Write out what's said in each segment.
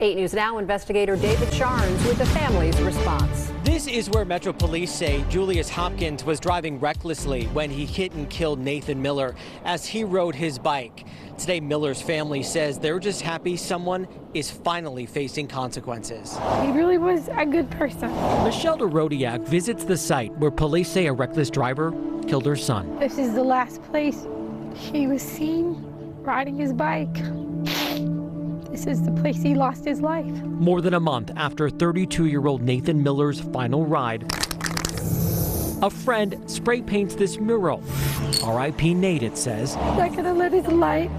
8 News Now investigator David Charnes with the family's response. This is where Metro Police say Julius Hopkins was driving recklessly when he hit and killed Nathan Miller as he rode his bike. Today, Miller's family says they're just happy someone is finally facing consequences. He really was a good person. Michelle Derodiak visits the site where police say a reckless driver killed her son. This is the last place he was seen riding his bike. This is the place he lost his life. More than a month after 32-year-old Nathan Miller's final ride, a friend spray paints this mural. R.I.P. Nate, it says. Not gonna let his light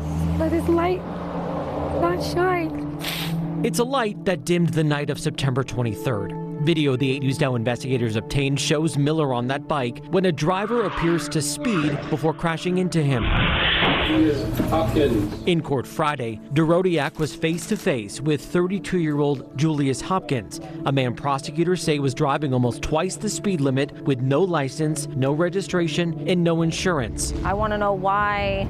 not shine. It's a light that dimmed the night of September 23rd. Video the 8 News Now investigators obtained shows Miller on that bike when a driver appears to speed before crashing into him. In court Friday, Derodiak was face-to-face with 32-year-old Julius Hopkins, a man prosecutors say was driving almost twice the speed limit with no license, no registration, and no insurance. I want to know why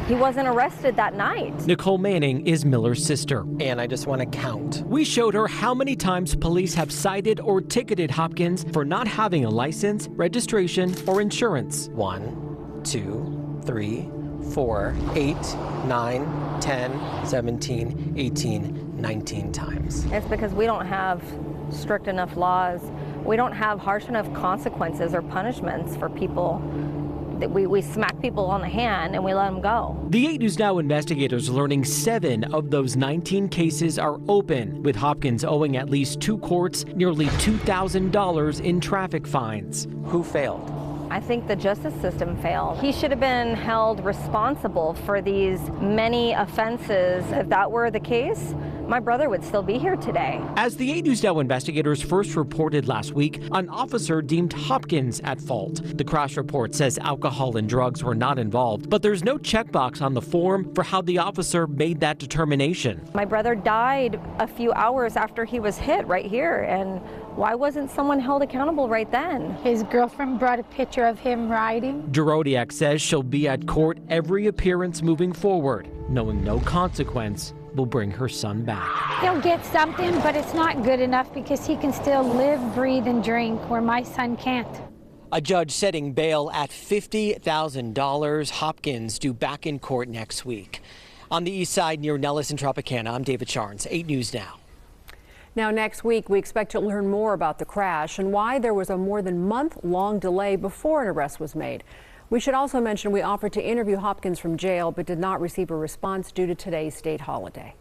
he wasn't arrested that night. Nicole Manning is Miller's sister. And I just want to count. We showed her how many times police have cited or ticketed Hopkins for not having a license, registration, or insurance. 1, 2, 3, 4, 8, 9, 10, 17, 18, 19 times. It's because we don't have strict enough laws. We don't have harsh enough consequences or punishments for people. That we smack people on the hand and we let them go. The 8 News Now investigators learning 7 of those 19 cases are open, with Hopkins owing at least 2 courts nearly $2,000 in traffic fines. Who failed? I think the justice system failed. He should have been held responsible for these many offenses. If that were the case, my brother would still be here today. As the 8 News Now investigators first reported last week, an officer deemed Hopkins at fault. The crash report says alcohol and drugs were not involved, but there's no checkbox on the form for how the officer made that determination. My brother died a few hours after he was hit right here, and why wasn't someone held accountable right then? His girlfriend brought a picture of him riding. Derodiak says she'll be at court every appearance moving forward, knowing no consequence will bring her son back. He'll get something, but it's not good enough because he can still live, breathe, and drink where my son can't. A judge setting bail at $50,000. Hopkins due back in court next week. On the east side near Nellis and Tropicana, I'm David Charnes, 8 News Now. Now, next week, we expect to learn more about the crash and why there was a more than month-long delay before an arrest was made. We should also mention we offered to interview Hopkins from jail, but did not receive a response due to today's state holiday.